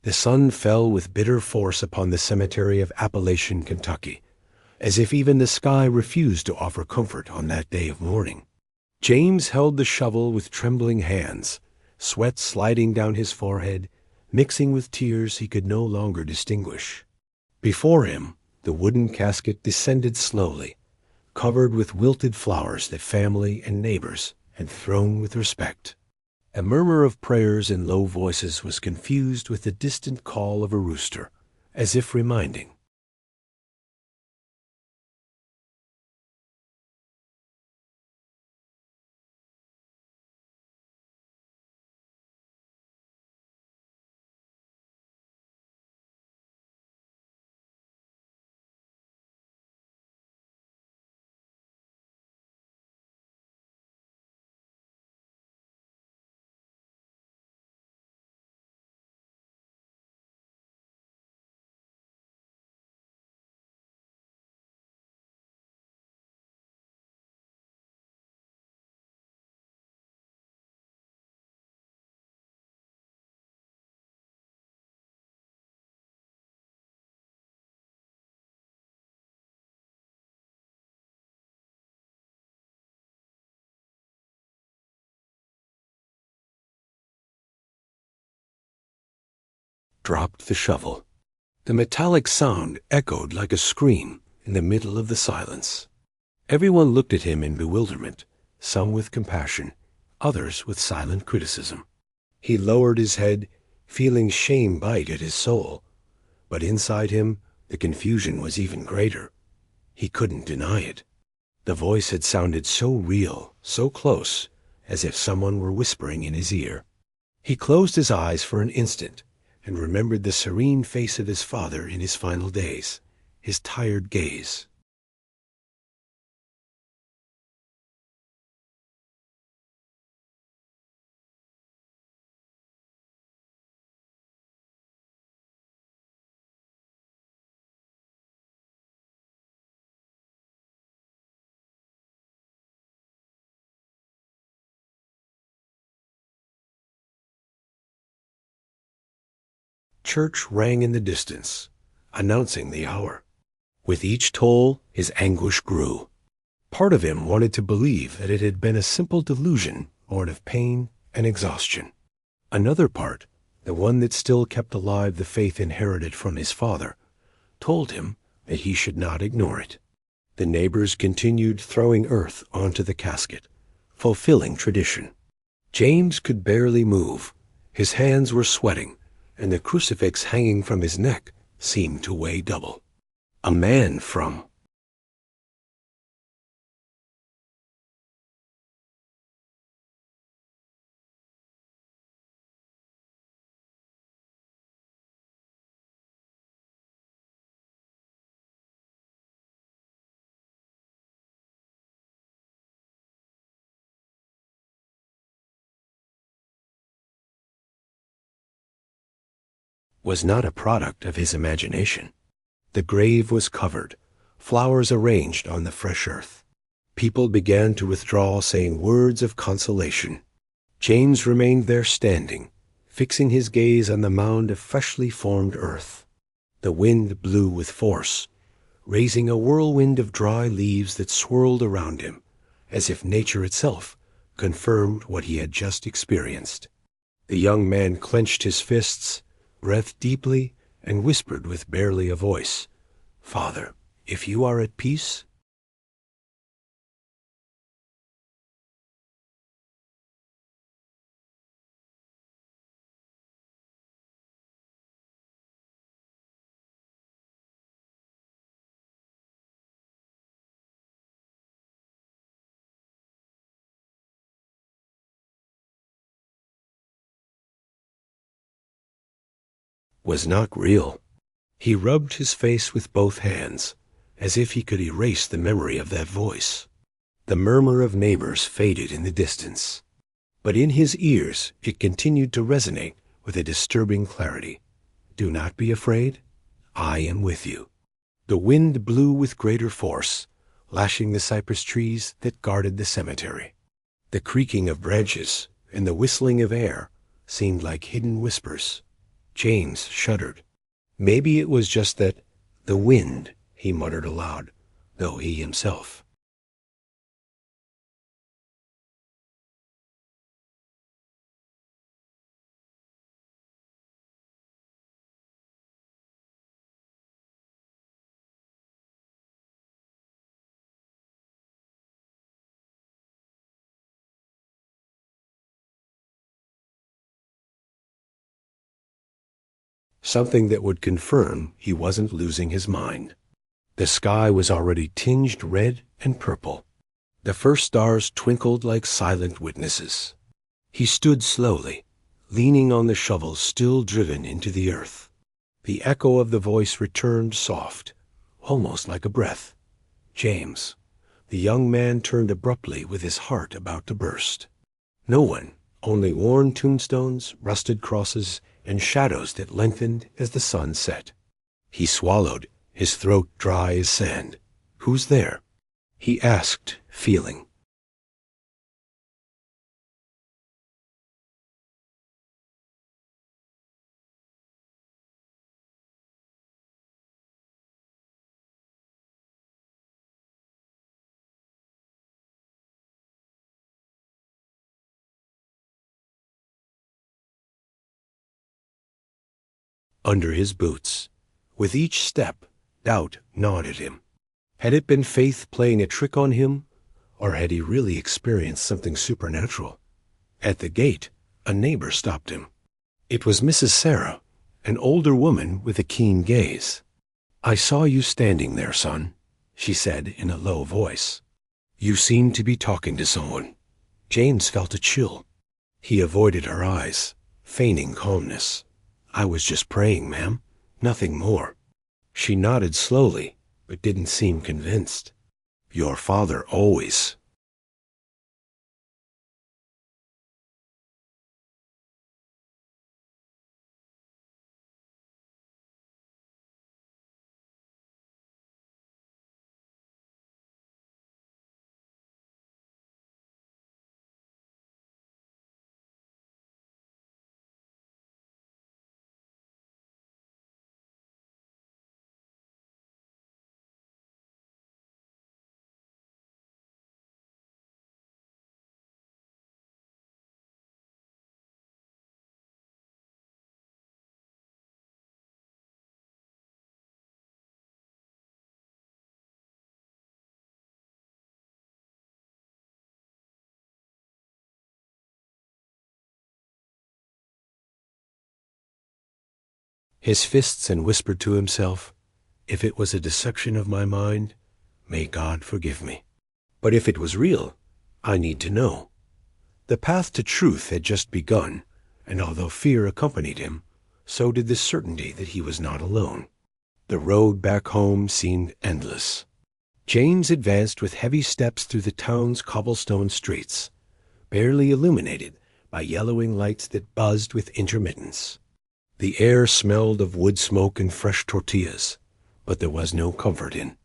The sun fell with bitter force upon the cemetery of Appalachian, Kentucky, as if even the sky refused to offer comfort on that day of mourning. James held the shovel with trembling hands, sweat sliding down his forehead, mixing with tears he could no longer distinguish. Before him, the wooden casket descended slowly, covered with wilted flowers that family and neighbors had thrown with respect. A murmur of prayers in low voices was confused with the distant call of a rooster, as if reminding. Dropped the shovel. The metallic sound echoed like a scream in the middle of the silence. Everyone looked at him in bewilderment, some with compassion, others with silent criticism. He lowered his head, feeling shame bite at his soul, but inside him the confusion was even greater. He couldn't deny it. The voice had sounded so real, so close, as if someone were whispering in his ear. He closed his eyes for an instant and remembered the serene face of his father in his final days, his tired gaze. Church rang in the distance, announcing the hour. With each toll, his anguish grew. Part of him wanted to believe that it had been a simple delusion born of pain and exhaustion. Another part, the one that still kept alive the faith inherited from his father, told him that he should not ignore it. The neighbors continued throwing earth onto the casket, fulfilling tradition. James could barely move. His hands were sweating, and the crucifix hanging from his neck seemed to weigh double. A man from was not a product of his imagination. The grave was covered, flowers arranged on the fresh earth. People began to withdraw, saying words of consolation. James remained there standing, fixing his gaze on the mound of freshly formed earth. The wind blew with force, raising a whirlwind of dry leaves that swirled around him, as if nature itself confirmed what he had just experienced. The young man clenched his fists, breathed deeply, and whispered with barely a voice, "Father, if you are at peace." Was not real. He rubbed his face with both hands, as if he could erase the memory of that voice. The murmur of neighbors faded in the distance, but in his ears it continued to resonate with a disturbing clarity. "Do not be afraid. I am with you." The wind blew with greater force, lashing the cypress trees that guarded the cemetery. The creaking of branches and the whistling of air seemed like hidden whispers. James shuddered. Maybe it was just that the wind, he muttered aloud, though he himself. Something that would confirm he wasn't losing his mind. The sky was already tinged red and purple. The first stars twinkled like silent witnesses. He stood slowly, leaning on the shovel still driven into the earth. The echo of the voice returned soft, almost like a breath. James. The young man turned abruptly with his heart about to burst. No one, only worn tombstones, rusted crosses, and shadows that lengthened as the sun set. He swallowed, his throat dry as sand. "Who's there?" he asked, feeling. Under his boots. With each step, doubt gnawed at him. Had it been faith playing a trick on him, or had he really experienced something supernatural? At the gate, a neighbor stopped him. It was Mrs. Sarah, an older woman with a keen gaze. "I saw you standing there, son," she said in a low voice. "You seemed to be talking to someone." James felt a chill. He avoided her eyes, feigning calmness. "I was just praying, ma'am. Nothing more." She nodded slowly, but didn't seem convinced. "Your father always." His fists and whispered to himself, "If it was a deception of my mind, may God forgive me. But if it was real, I need to know." The path to truth had just begun, and although fear accompanied him, so did the certainty that he was not alone. The road back home seemed endless. James advanced with heavy steps through the town's cobblestone streets, barely illuminated by yellowing lights that buzzed with intermittence. The air smelled of wood smoke and fresh tortillas, but there was no comfort in.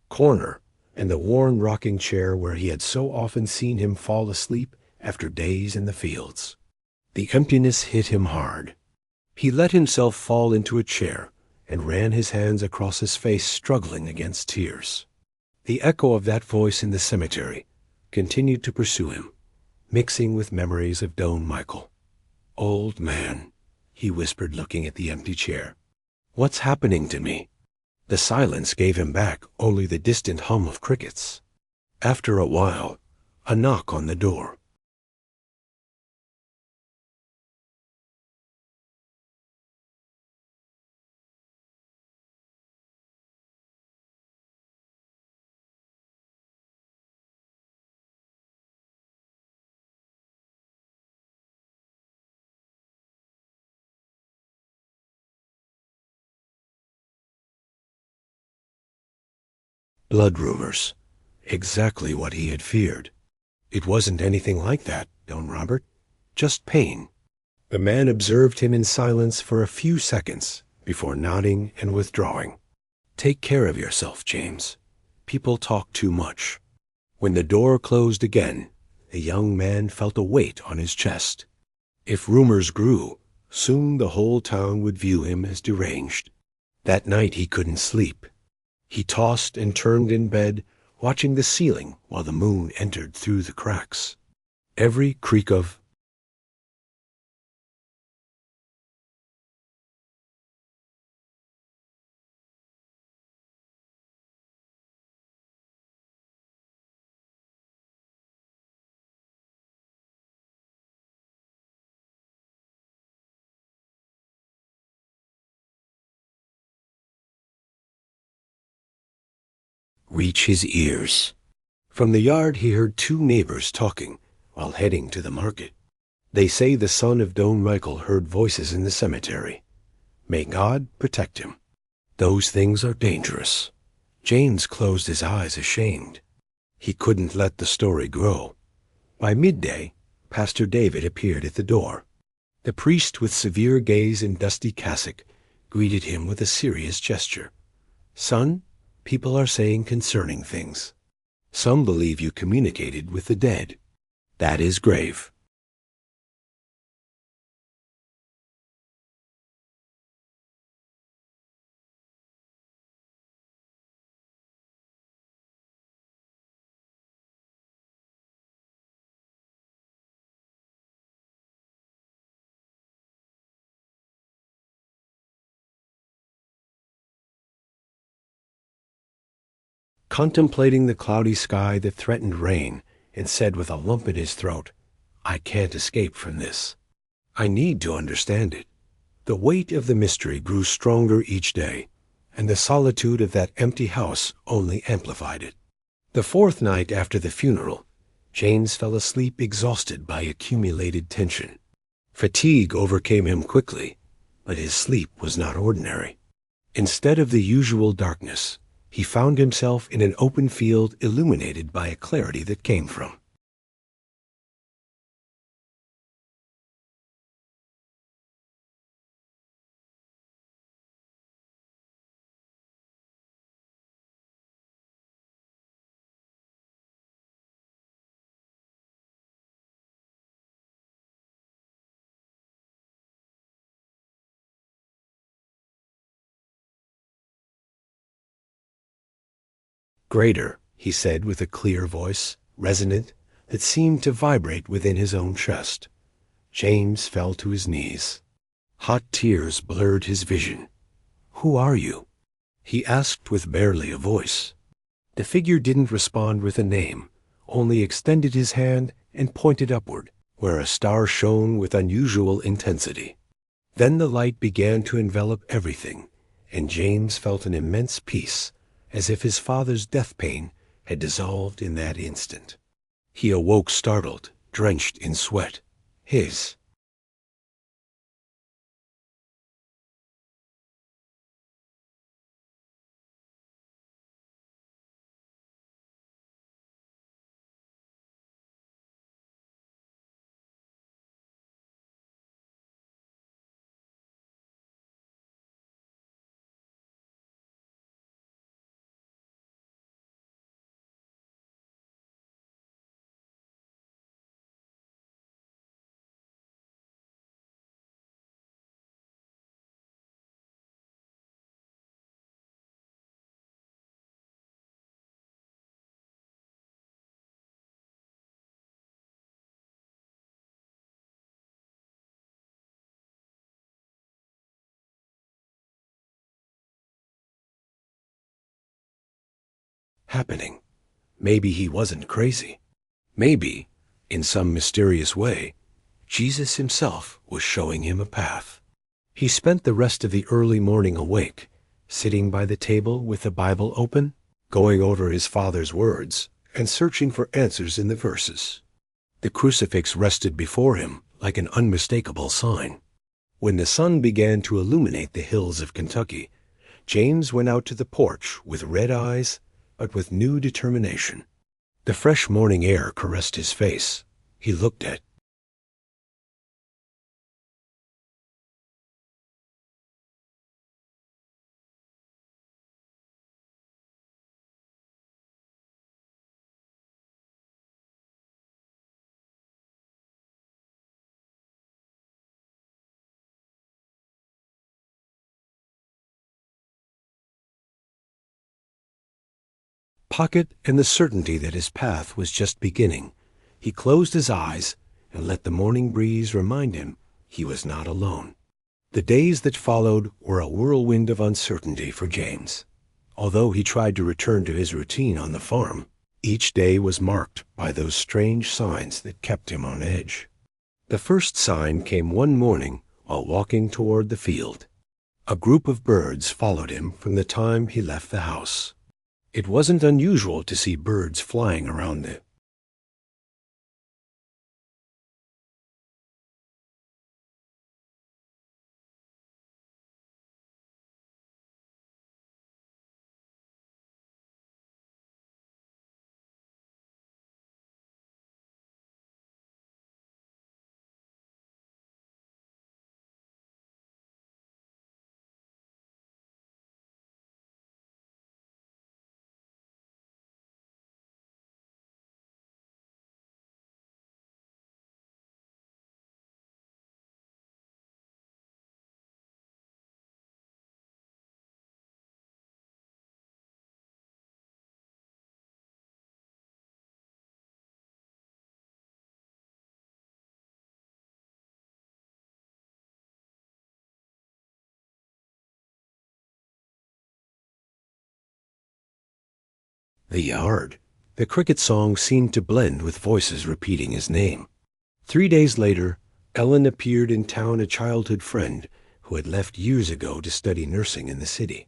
Corner, and the worn rocking chair where he had so often seen him fall asleep after days in the fields. The emptiness hit him hard. He let himself fall into a chair and ran his hands across his face, struggling against tears. The echo of that voice in the cemetery continued to pursue him, mixing with memories of Doan Michael. "Old man," he whispered, looking at the empty chair. "What's happening to me?" The silence gave him back only the distant hum of crickets. After a while, a knock on the door. Blood rumors. Exactly what he had feared. It wasn't anything like that, Don Robert. Just pain. The man observed him in silence for a few seconds before nodding and withdrawing. Take care of yourself, James. People talk too much. When the door closed again, the young man felt a weight on his chest. If rumors grew, soon the whole town would view him as deranged. That night he couldn't sleep. He tossed and turned in bed, watching the ceiling while the moon entered through the cracks. Every creak of reach his ears. From the yard he heard two neighbors talking while heading to the market. They say the son of Don Michael heard voices in the cemetery. May God protect him. Those things are dangerous. James closed his eyes ashamed. He couldn't let the story grow. By midday, Pastor David appeared at the door. The priest with severe gaze and dusty cassock greeted him with a serious gesture. Son, people are saying concerning things. Some believe you communicated with the dead. That is grave. Contemplating the cloudy sky that threatened rain, and said with a lump in his throat, I can't escape from this. I need to understand it. The weight of the mystery grew stronger each day, and the solitude of that empty house only amplified it. The fourth night after the funeral, James fell asleep exhausted by accumulated tension. Fatigue overcame him quickly, but his sleep was not ordinary. Instead of the usual darkness, he found himself in an open field illuminated by a clarity that came from. Greater, he said with a clear voice, resonant, that seemed to vibrate within his own chest. James fell to his knees. Hot tears blurred his vision. Who are you? He asked with barely a voice. The figure didn't respond with a name, only extended his hand and pointed upward, where a star shone with unusual intensity. Then the light began to envelop everything, and James felt an immense peace, as if his father's death pain had dissolved in that instant. He awoke startled, drenched in sweat. His. Happening. Maybe he wasn't crazy. Maybe, in some mysterious way, Jesus himself was showing him a path. He spent the rest of the early morning awake, sitting by the table with the Bible open, going over his father's words, and searching for answers in the verses. The crucifix rested before him like an unmistakable sign. When the sun began to illuminate the hills of Kentucky, James went out to the porch with red eyes, but with new determination. The fresh morning air caressed his face. He looked at Pocket and the certainty that his path was just beginning. He closed his eyes and let the morning breeze remind him he was not alone. The days that followed were a whirlwind of uncertainty for James. Although he tried to return to his routine on the farm, each day was marked by those strange signs that kept him on edge. The first sign came one morning while walking toward the field. A group of birds followed him from the time he left the house. It wasn't unusual to see birds flying around the yard. The cricket song seemed to blend with voices repeating his name. 3 days later, Ellen appeared in town, a childhood friend who had left years ago to study nursing in the city.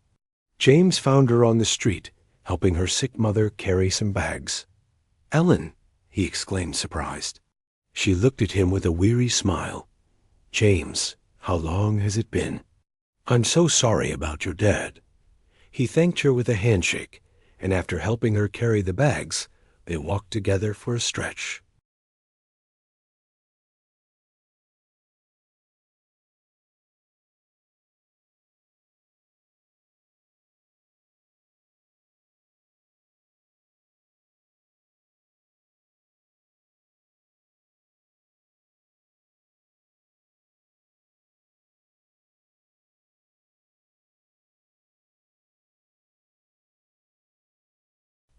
James found her on the street, helping her sick mother carry some bags. "Ellen!" he exclaimed, surprised. She looked at him with a weary smile. "James, how long has it been? I'm so sorry about your dad." He thanked her with a handshake, and after helping her carry the bags, they walked together for a stretch.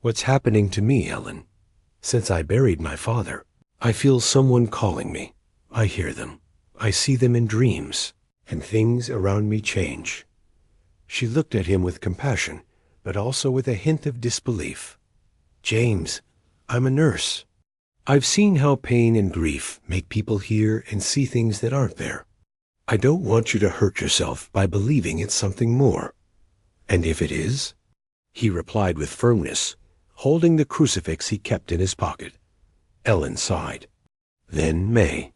"What's happening to me, Ellen? Since I buried my father, I feel someone calling me. I hear them. I see them in dreams, and things around me change." She looked at him with compassion, but also with a hint of disbelief. "James, I'm a nurse. I've seen how pain and grief make people hear and see things that aren't there. I don't want you to hurt yourself by believing it's something more. And if it is?" He replied with firmness, holding the crucifix he kept in his pocket. Ellen sighed. "Then May."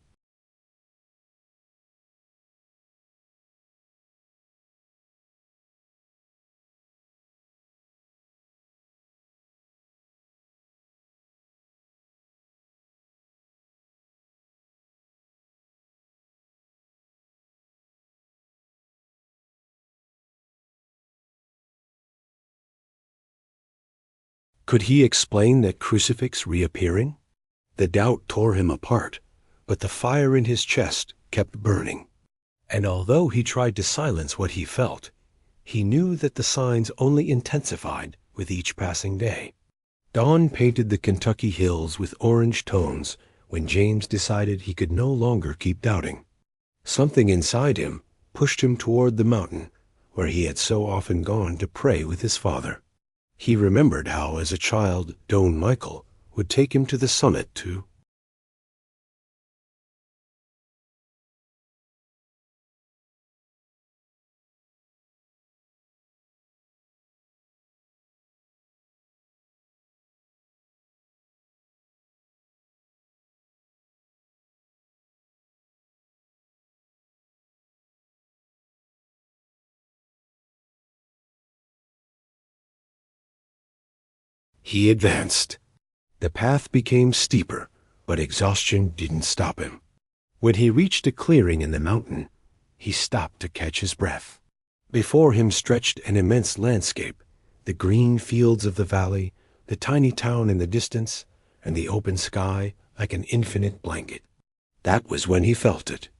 Could he explain that crucifix reappearing? The doubt tore him apart, but the fire in his chest kept burning. And although he tried to silence what he felt, he knew that the signs only intensified with each passing day. Dawn painted the Kentucky hills with orange tones when James decided he could no longer keep doubting. Something inside him pushed him toward the mountain where he had so often gone to pray with his father. He remembered how, as a child, Don Michael would take him to the summit to He advanced. The path became steeper, but exhaustion didn't stop him. When he reached a clearing in the mountain, he stopped to catch his breath. Before him stretched an immense landscape, the green fields of the valley, the tiny town in the distance, and the open sky like an infinite blanket. That was when he felt it.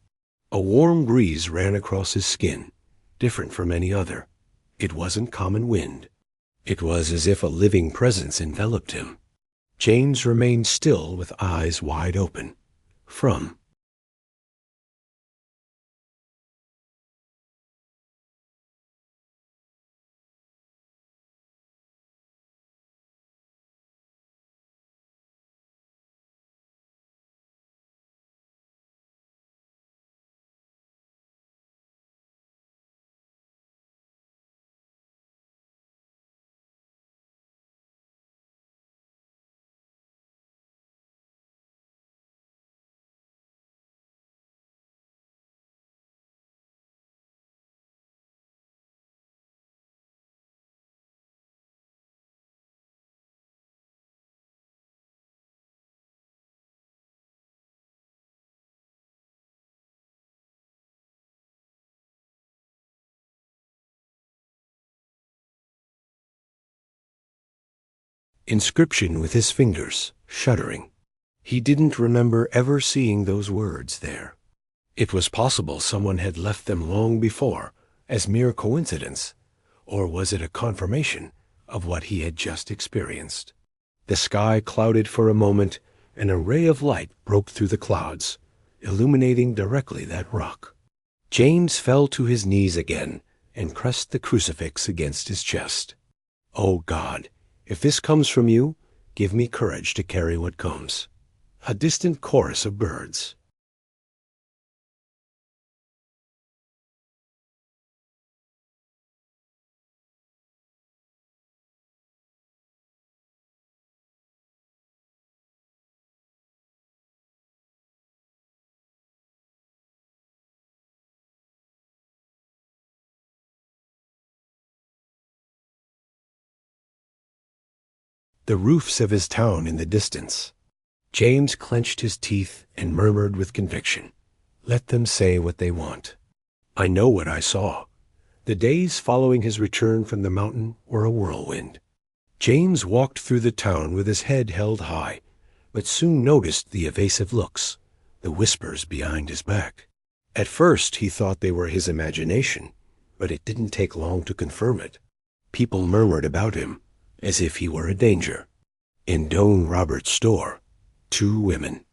A warm breeze ran across his skin, different from any other. It wasn't common wind. It was as if a living presence enveloped him. James remained still with eyes wide open. From inscription with his fingers, shuddering. He didn't remember ever seeing those words there. It was possible someone had left them long before, as mere coincidence, or was it a confirmation of what he had just experienced? The sky clouded for a moment, and a ray of light broke through the clouds, illuminating directly that rock. James fell to his knees again and pressed the crucifix against his chest. "Oh God, if this comes from you, give me courage to carry what comes." A distant chorus of birds. The roofs of his town in the distance. James clenched his teeth and murmured with conviction, "Let them say what they want. I know what I saw." The days following his return from the mountain were a whirlwind. James walked through the town with his head held high, but soon noticed the evasive looks, the whispers behind his back. At first he thought they were his imagination, but it didn't take long to confirm it. People murmured about him, as if he were a danger. In Doan Robert's store, 2 women.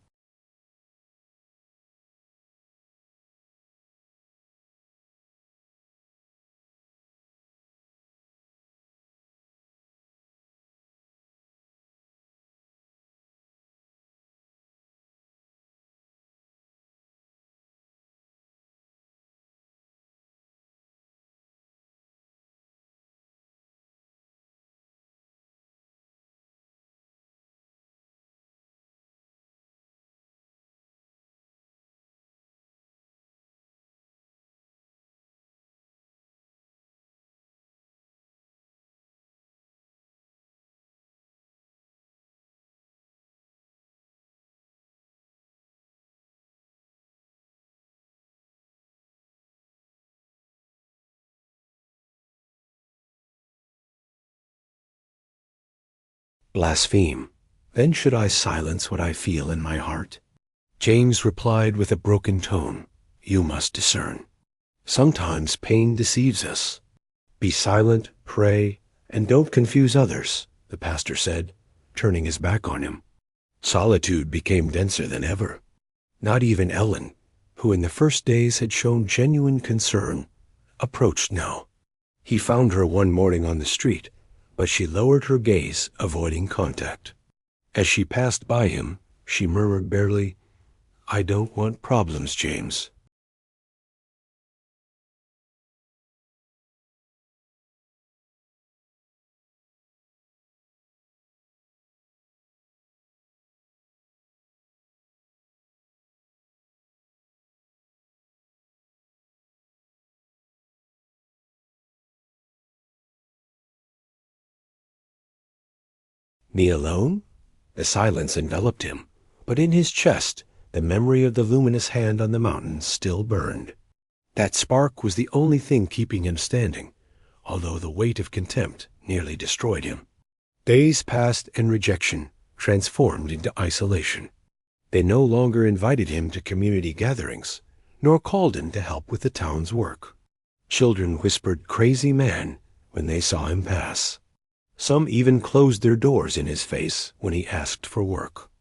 Blaspheme. Then should I silence what I feel in my heart? James replied with a broken tone, "You must discern. Sometimes pain deceives us. Be silent, pray, and don't confuse others," the pastor said, turning his back on him. Solitude became denser than ever. Not even Ellen, who in the first days had shown genuine concern, approached now. He found her one morning on the street, but she lowered her gaze, avoiding contact. As she passed by him, she murmured barely, "I don't want problems, James." Me alone? The silence enveloped him, but in his chest, the memory of the luminous hand on the mountain still burned. That spark was the only thing keeping him standing, although the weight of contempt nearly destroyed him. Days passed and rejection transformed into isolation. They no longer invited him to community gatherings, nor called him to help with the town's work. Children whispered "crazy man" when they saw him pass. Some even closed their doors in his face when he asked for work.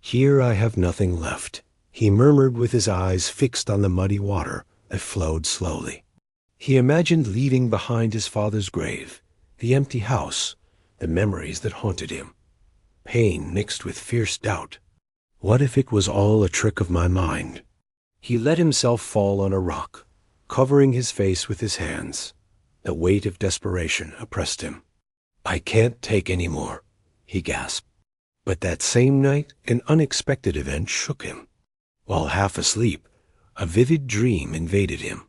"Here I have nothing left," he murmured with his eyes fixed on the muddy water that flowed slowly. He imagined leaving behind his father's grave, the empty house, the memories that haunted him. Pain mixed with fierce doubt. What if it was all a trick of my mind? He let himself fall on a rock, covering his face with his hands. The weight of desperation oppressed him. "I can't take any more," he gasped. But that same night, an unexpected event shook him. While half asleep, a vivid dream invaded him.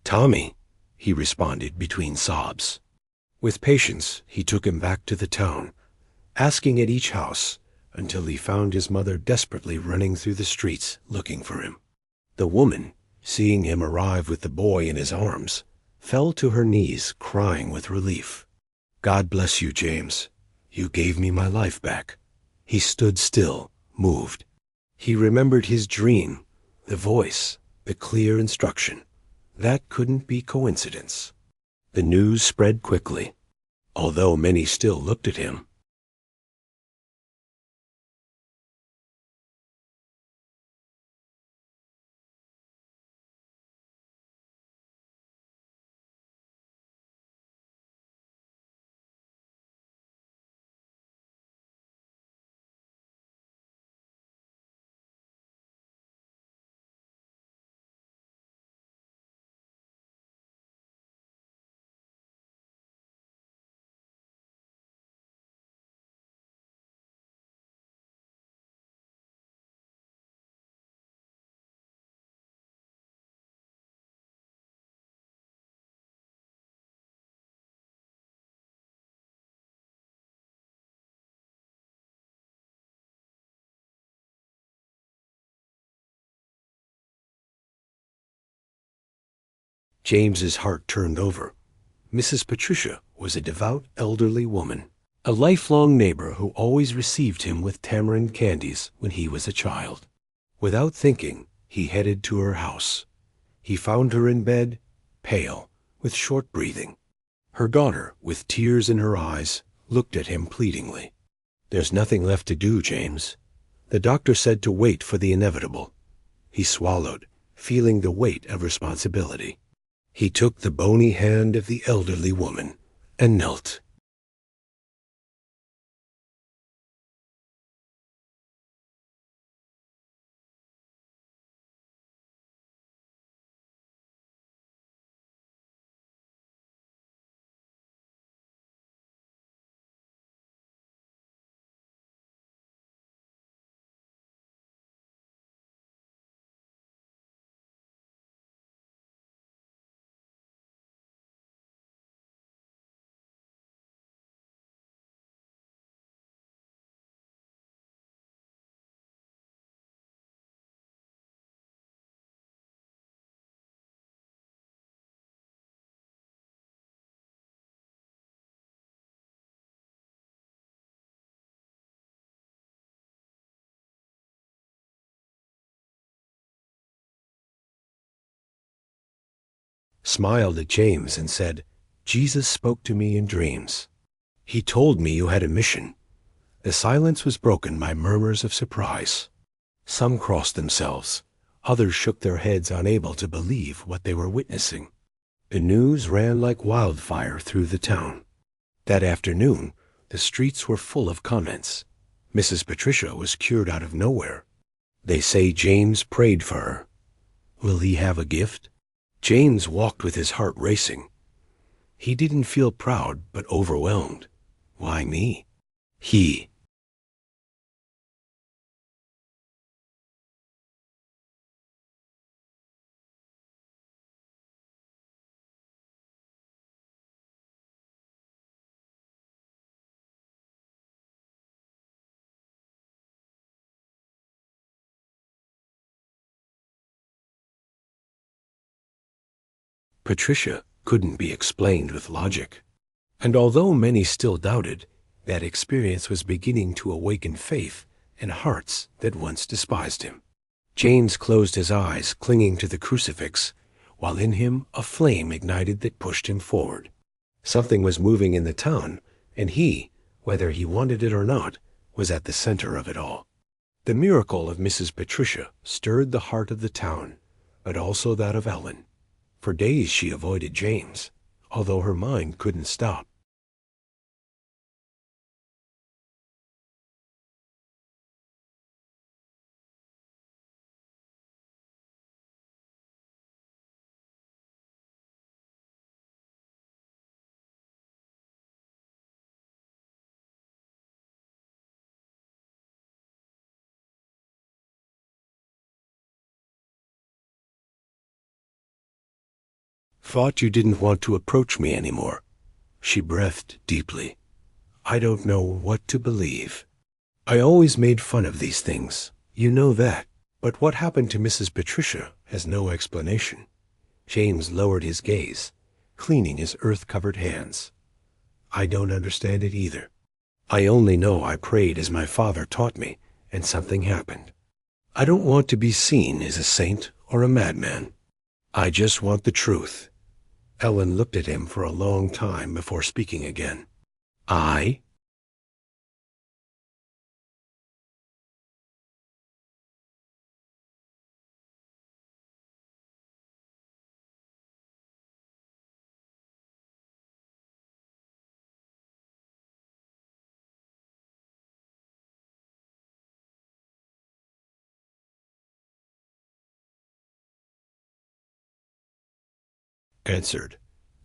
"Tommy," he responded between sobs. With patience, he took him back to the town, asking at each house until he found his mother desperately running through the streets looking for him. The woman, seeing him arrive with the boy in his arms, fell to her knees crying with relief. "God bless you, James. You gave me my life back." He stood still, moved. He remembered his dream, the voice, the clear instruction. That couldn't be coincidence. The news spread quickly, although many still looked at him. James's heart turned over. Mrs. Patricia was a devout elderly woman, a lifelong neighbor who always received him with tamarind candies when he was a child. Without thinking, he headed to her house. He found her in bed, pale, with short breathing. Her daughter, with tears in her eyes, looked at him pleadingly. "There's nothing left to do, James. The doctor said to wait for the inevitable." He swallowed, feeling the weight of responsibility. He took the bony hand of the elderly woman and knelt. Smiled at James and said, "Jesus spoke to me in dreams. He told me you had a mission." The silence was broken by murmurs of surprise. Some crossed themselves. Others shook their heads, unable to believe what they were witnessing. The news ran like wildfire through the town. That afternoon, the streets were full of comments. Mrs. Patricia was cured out of nowhere. They say James prayed for her. Will he have a gift? James walked with his heart racing. He didn't feel proud, but overwhelmed. Why me? He. Patricia couldn't be explained with logic. And although many still doubted, that experience was beginning to awaken faith in hearts that once despised him. James closed his eyes, clinging to the crucifix, while in him a flame ignited that pushed him forward. Something was moving in the town, and he, whether he wanted it or not, was at the center of it all. The miracle of Mrs. Patricia stirred the heart of the town, but also that of Ellen. For days she avoided James, although her mind couldn't stop. Thought you didn't want to approach me anymore. She breathed deeply. I don't know what to believe. I always made fun of these things. You know that. But what happened to Mrs. Patricia has no explanation. James lowered his gaze, cleaning his earth-covered hands. I don't understand it either. I only know I prayed as my father taught me, and something happened. I don't want to be seen as a saint or a madman. I just want the truth. Ellen looked at him for a long time before speaking again. I? Answered.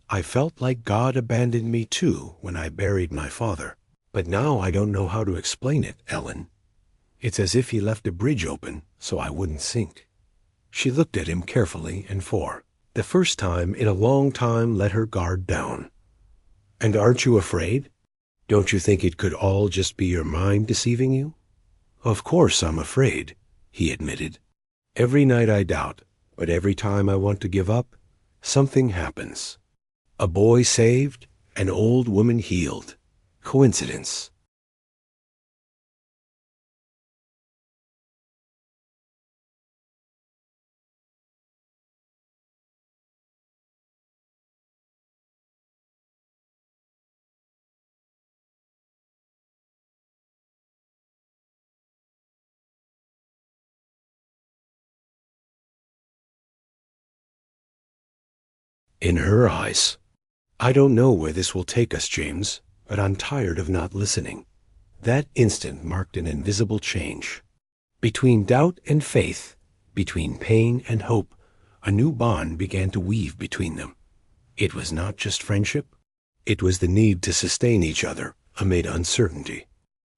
I felt like God abandoned me too when I buried my father. But now I don't know how to explain it, Ellen. It's as if he left a bridge open so I wouldn't sink. She looked at him carefully and for the first time in a long time let her guard down. And aren't you afraid? Don't you think it could all just be your mind deceiving you? Of course I'm afraid, he admitted. Every night I doubt, but every time I want to give up, something happens. A boy saved, an old woman healed. Coincidence. In her eyes, "I don't know where this will take us, James, but I'm tired of not listening." That instant marked an invisible change. Between doubt and faith, between pain and hope, a new bond began to weave between them. It was not just friendship. It was the need to sustain each other amid uncertainty.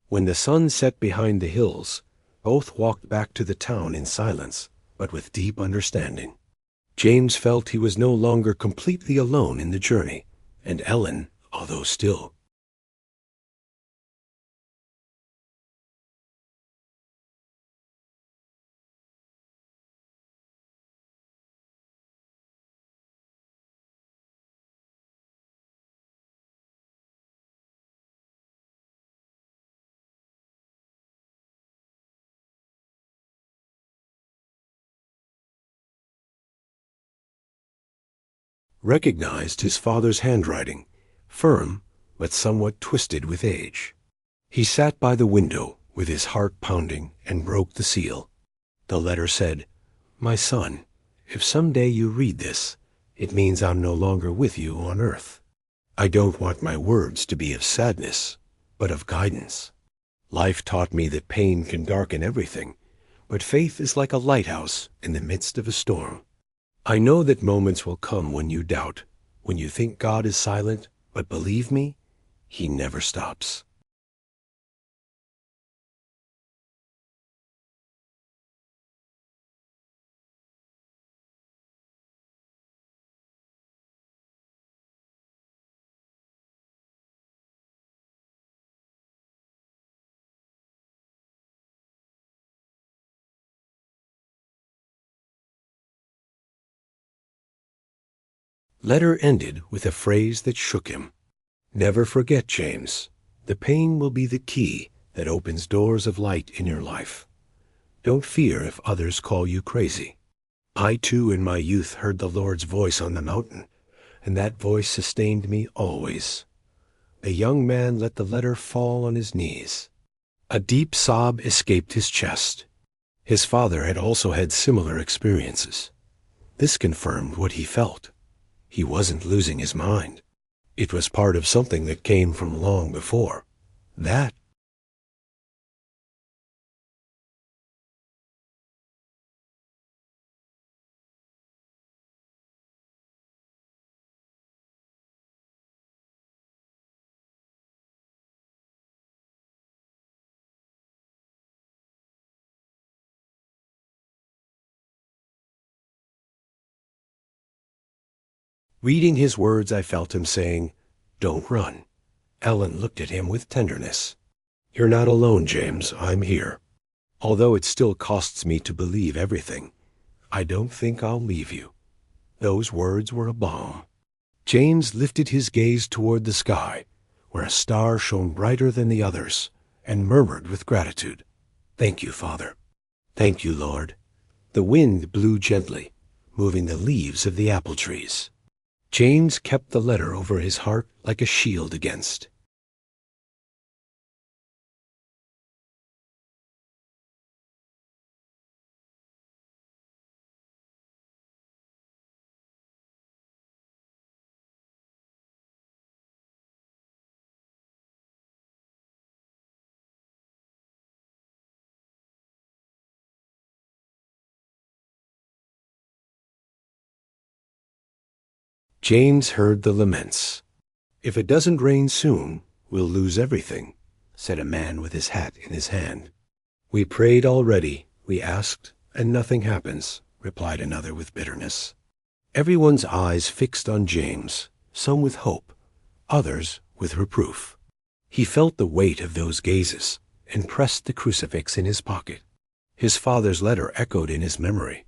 When the sun set behind the hills, both walked back to the town in silence, but with deep understanding. James felt he was no longer completely alone in the journey, and Ellen, although still recognized his father's handwriting, firm but somewhat twisted with age. He sat by the window with his heart pounding and broke the seal. The letter said, "My son, if someday you read this, it means I'm no longer with you on earth. I don't want my words to be of sadness, but of guidance. Life taught me that pain can darken everything, but faith is like a lighthouse in the midst of a storm. I know that moments will come when you doubt, when you think God is silent, but believe me, He never stops." Letter ended with a phrase that shook him. "Never forget, James, the pain will be the key that opens doors of light in your life. Don't fear if others call you crazy. I too in my youth heard the Lord's voice on the mountain, and that voice sustained me always." The young man let the letter fall on his knees. A deep sob escaped his chest. His father had also had similar experiences. This confirmed what he felt. He wasn't losing his mind. It was part of something that came from long before. That reading his words, I felt him saying, "Don't run." Ellen looked at him with tenderness. "You're not alone, James. I'm here. Although it still costs me to believe everything, I don't think I'll leave you." Those words were a balm. James lifted his gaze toward the sky, where a star shone brighter than the others, and murmured with gratitude, "Thank you, Father. Thank you, Lord." The wind blew gently, moving the leaves of the apple trees. James kept the letter over his heart like a shield against. James heard the laments. "If it doesn't rain soon, we'll lose everything," said a man with his hat in his hand. "We prayed already, we asked, and nothing happens," replied another with bitterness. Everyone's eyes fixed on James, some with hope, others with reproof. He felt the weight of those gazes and pressed the crucifix in his pocket. His father's letter echoed in his memory.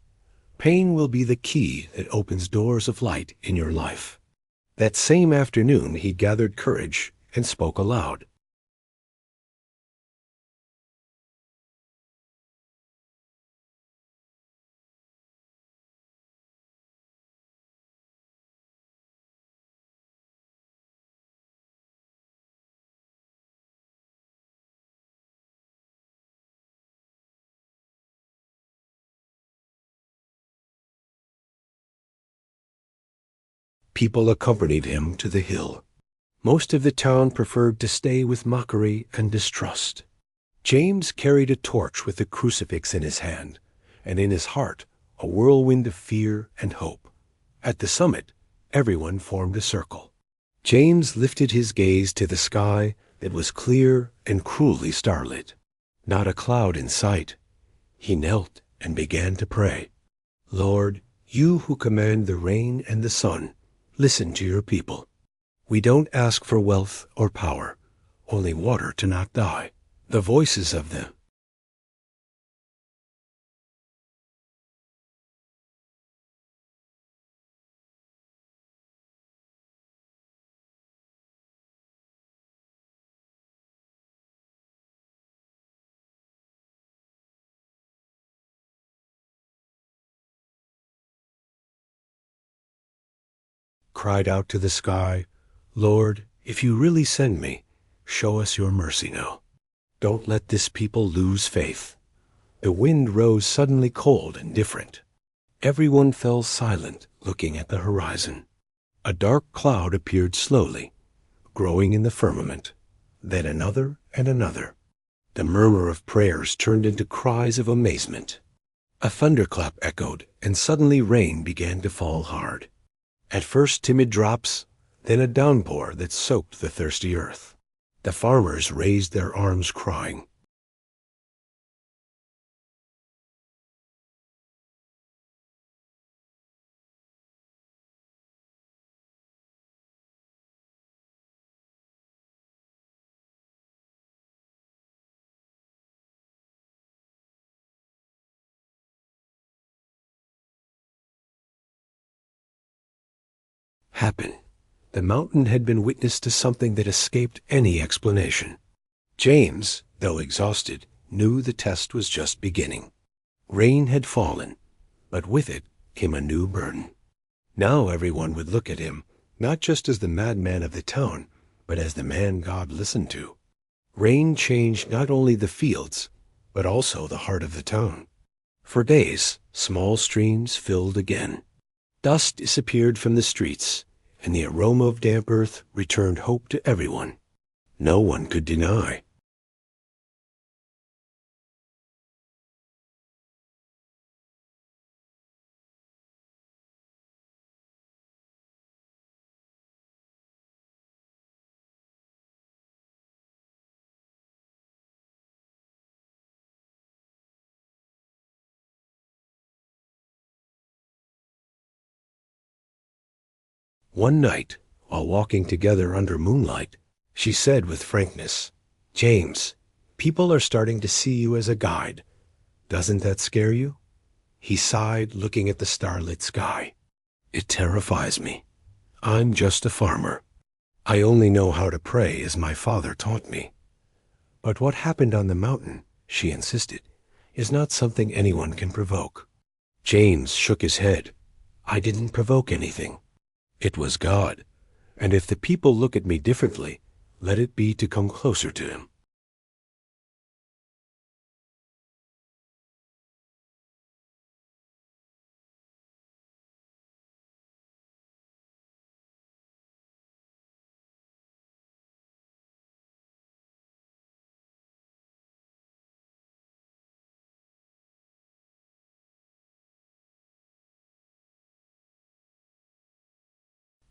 Pain will be the key that opens doors of light in your life. That same afternoon he gathered courage and spoke aloud. People accompanied him to the hill. Most of the town preferred to stay with mockery and distrust. James carried a torch with a crucifix in his hand, and in his heart a whirlwind of fear and hope. At the summit, everyone formed a circle. James lifted his gaze to the sky that was clear and cruelly starlit. Not a cloud in sight. He knelt and began to pray. Lord, you who command the rain and the sun, listen to your people. We don't ask for wealth or power, only water to not die. The voices of them cried out to the sky, Lord, if you really send me, show us your mercy now. Don't let this people lose faith. The wind rose suddenly cold and different. Everyone fell silent, looking at the horizon. A dark cloud appeared slowly, growing in the firmament, then another and another. The murmur of prayers turned into cries of amazement. A thunderclap echoed, and suddenly rain began to fall hard. At first timid drops, then a downpour that soaked the thirsty earth. The farmers raised their arms crying, happen. The mountain had been witness to something that escaped any explanation. James, though exhausted, knew the test was just beginning. Rain had fallen, but with it came a new burden. Now everyone would look at him, not just as the madman of the town, but as the man God listened to. Rain changed not only the fields, but also the heart of the town. For days, small streams filled again. Dust disappeared from the streets, and the aroma of damp earth returned hope to everyone. No one could deny. One night, while walking together under moonlight, she said with frankness, James, people are starting to see you as a guide. Doesn't that scare you? He sighed, looking at the starlit sky. It terrifies me. I'm just a farmer. I only know how to pray as my father taught me. But what happened on the mountain, she insisted, is not something anyone can provoke. James shook his head. I didn't provoke anything. It was God, and if the people look at me differently, let it be to come closer to him.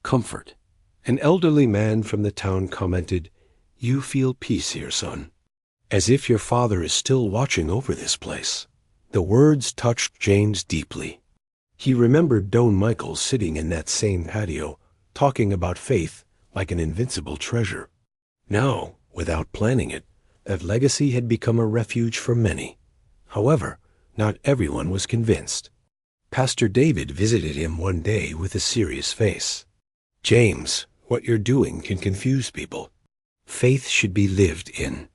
Comfort. An elderly man from the town commented, You feel peace here, son, as if your father is still watching over this place. The words touched James deeply. He remembered Don Michael sitting in that same patio, talking about faith like an invincible treasure. Now, without planning it, that legacy had become a refuge for many. However, not everyone was convinced. Pastor David visited him one day with a serious face. James, what you're doing can confuse people. Faith should be lived in.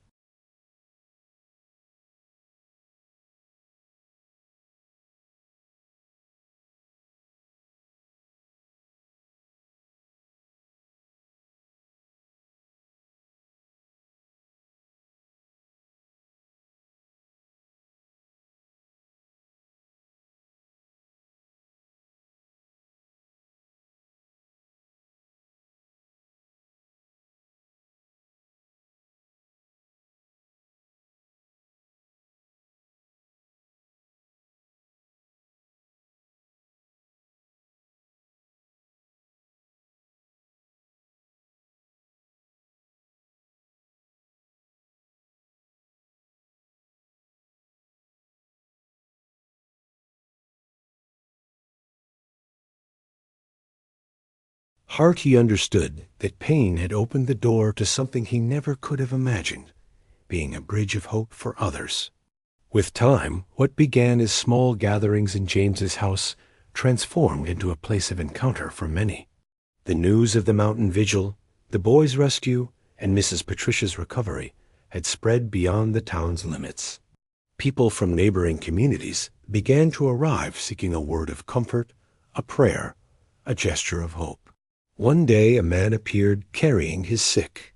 Heart, he understood that pain had opened the door to something he never could have imagined, being a bridge of hope for others. With time, what began as small gatherings in James's house transformed into a place of encounter for many. The news of the mountain vigil, the boys' rescue, and Mrs. Patricia's recovery had spread beyond the town's limits. People from neighboring communities began to arrive seeking a word of comfort, a prayer, a gesture of hope. One day a man appeared carrying his sick.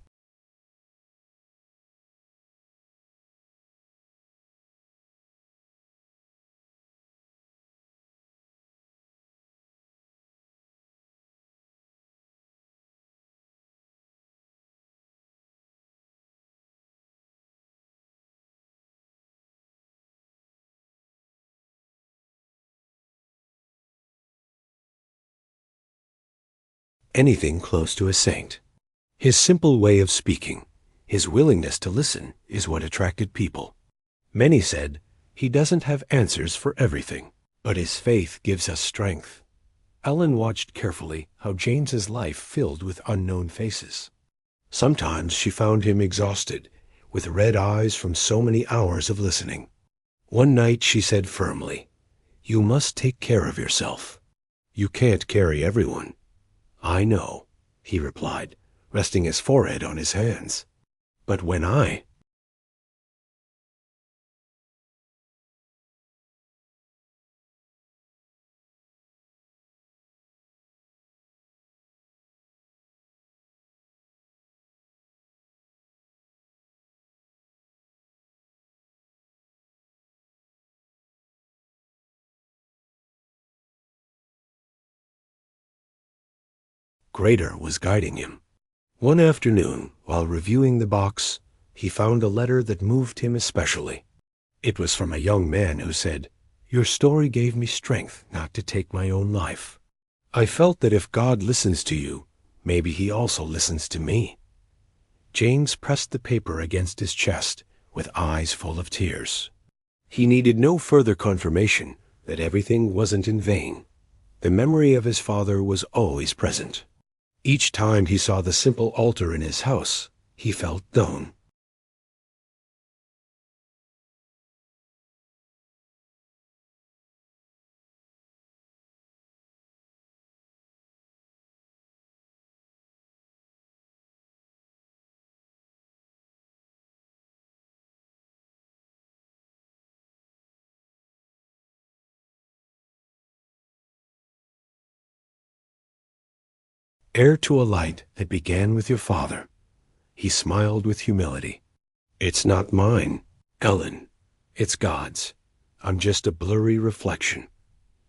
Anything close to a saint. His simple way of speaking, his willingness to listen, is what attracted people. Many said, he doesn't have answers for everything, but his faith gives us strength. Ellen watched carefully how James's life filled with unknown faces. Sometimes she found him exhausted, with red eyes from so many hours of listening. One night she said firmly, "You must take care of yourself. You can't carry everyone." "I know," he replied, resting his forehead on his hands. "But when I—" Greater was guiding him. One afternoon, while reviewing the box, he found a letter that moved him especially. It was from a young man who said, "Your story gave me strength not to take my own life. I felt that if God listens to you, maybe he also listens to me." James pressed the paper against his chest with eyes full of tears. He needed no further confirmation that everything wasn't in vain. The memory of his father was always present. Each time he saw the simple altar in his house, he felt known. Heir to a light that began with your father. He smiled with humility. "It's not mine, Ellen. It's God's. I'm just a blurry reflection."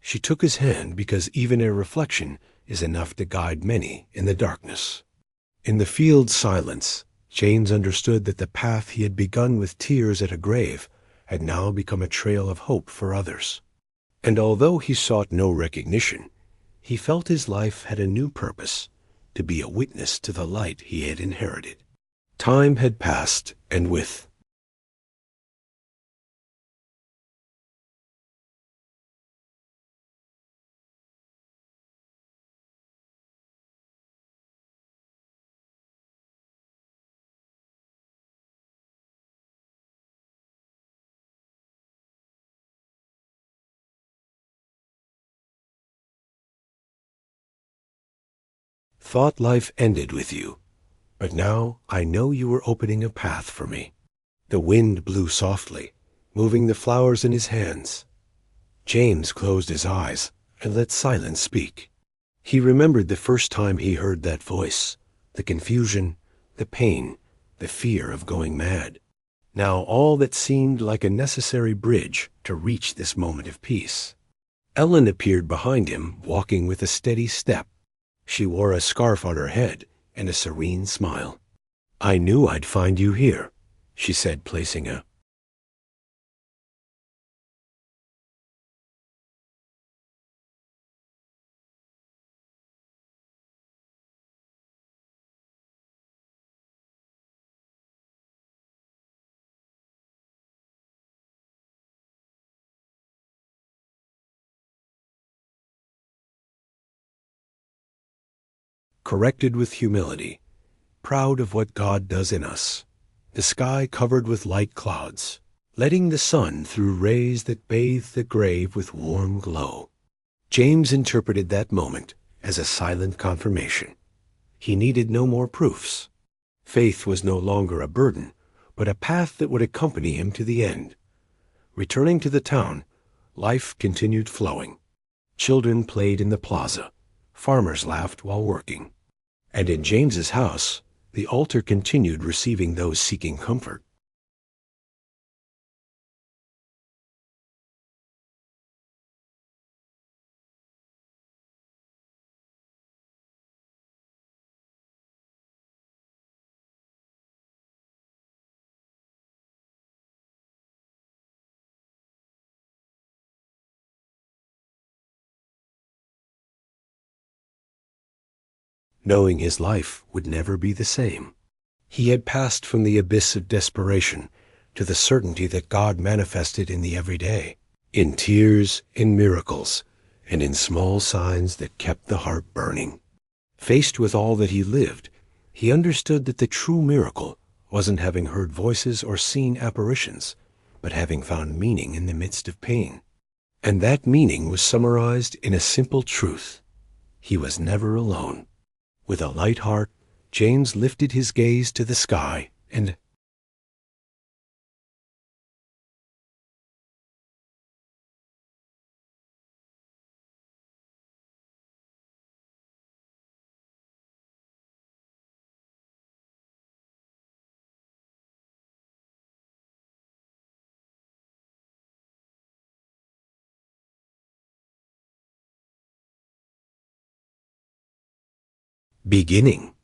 She took his hand because even a reflection is enough to guide many in the darkness. In the field's silence, James understood that the path he had begun with tears at a grave had now become a trail of hope for others. And although he sought no recognition, he felt his life had a new purpose, to be a witness to the light he had inherited. Time had passed, and with thought life ended with you, but now I know you were opening a path for me. The wind blew softly, moving the flowers in his hands. James closed his eyes and let silence speak. He remembered the first time he heard that voice, the confusion, the pain, the fear of going mad. Now all that seemed like a necessary bridge to reach this moment of peace. Ellen appeared behind him, walking with a steady step. She wore a scarf on her head and a serene smile. "I knew I'd find you here," she said, placing a corrected with humility, proud of what God does in us. The sky covered with light clouds, letting the sun through rays that bathed the grave with warm glow. James interpreted that moment as a silent confirmation. He needed no more proofs. Faith was no longer a burden, but a path that would accompany him to the end. Returning to the town, life continued flowing. Children played in the plaza. Farmers laughed while working. And in James's house, the altar continued receiving those seeking comfort. Knowing his life would never be the same, he had passed from the abyss of desperation to the certainty that God manifested in the everyday, in tears, in miracles, and in small signs that kept the heart burning. Faced with all that he lived, he understood that the true miracle wasn't having heard voices or seen apparitions, but having found meaning in the midst of pain. And that meaning was summarized in a simple truth. He was never alone. With a light heart, James lifted his gaze to the sky and beginning.